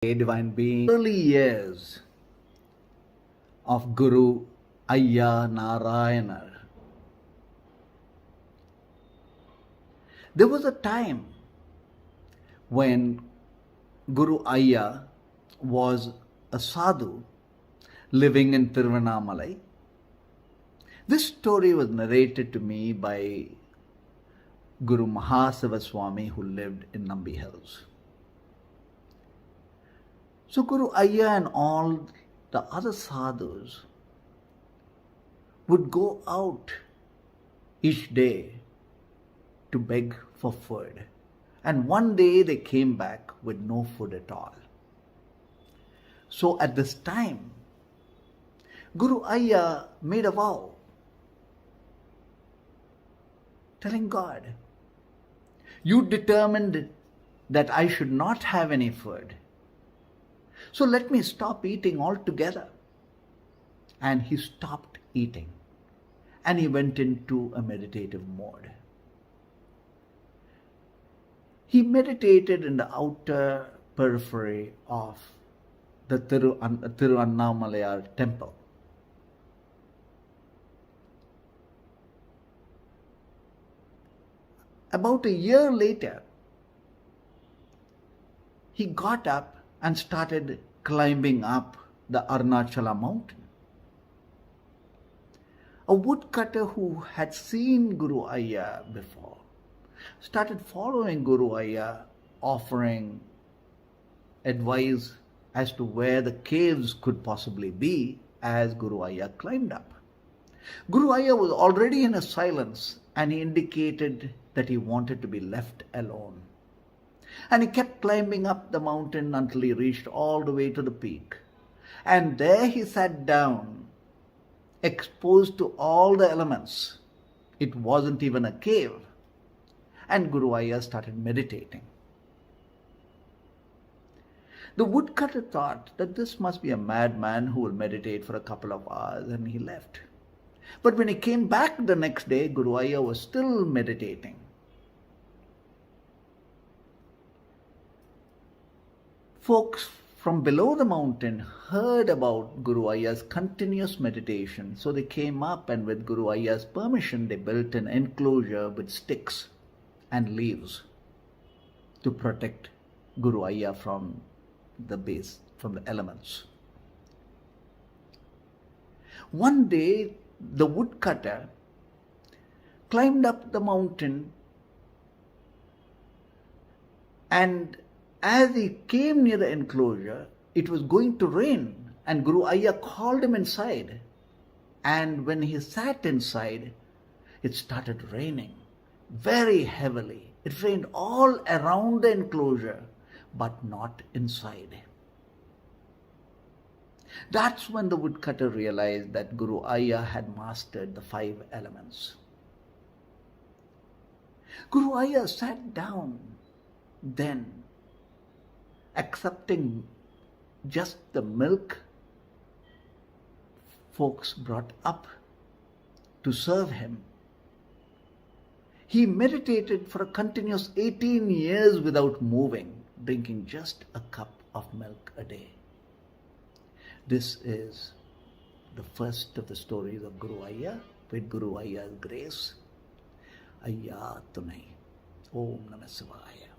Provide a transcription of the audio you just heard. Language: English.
Divine Being, early years of Guru Ayya Narayanar. There was a time when Guru Ayya was a sadhu living in Tiruvannamalai. This story was narrated to me by Guru Mahasivaswamy, who lived in Nambi Hills. So Guru Ayya and all the other sadhus would go out each day to beg for food. And one day they came back with no food at all. So at this time, Guru Ayya made a vow, telling God, "You determined that I should not have any food. So let me stop eating altogether." And he stopped eating and he went into a meditative mode. He meditated in the outer periphery of the Tiruvannamalai temple. About a year later, he got up and started climbing up the Arunachala mountain. A woodcutter who had seen Guru Ayya before started following Guru Ayya, offering advice as to where the caves could possibly be as Guru Ayya climbed up. Guru Ayya was already in a silence and he indicated that he wanted to be left alone. And he kept climbing up the mountain until he reached all the way to the peak. And there he sat down, exposed to all the elements. It wasn't even a cave. And Guru Ayya started meditating. The woodcutter thought that this must be a madman who will meditate for a couple of hours, and he left. But when he came back the next day, Guru Ayya was still meditating. Folks from below the mountain heard about Guru Ayya's continuous meditation, so they came up, and with Guru Ayya's permission, they built an enclosure with sticks and leaves to protect Guru Ayya from the base, from the elements. One day, the woodcutter climbed up the mountain, and as he came near the enclosure, it was going to rain, and Guru Ayya called him inside. And when he sat inside, it started raining very heavily. It rained all around the enclosure, but not inside. That's when the woodcutter realized that Guru Ayya had mastered the 5 elements. Guru Ayya sat down then, accepting just the milk folks brought up to serve him. He meditated for a continuous 18 years without moving, drinking just a cup of milk a day. This is the first of the stories of Guru Ayya. With Guru Ayya's grace, Ayya Tunai. Om Namah Shivaya.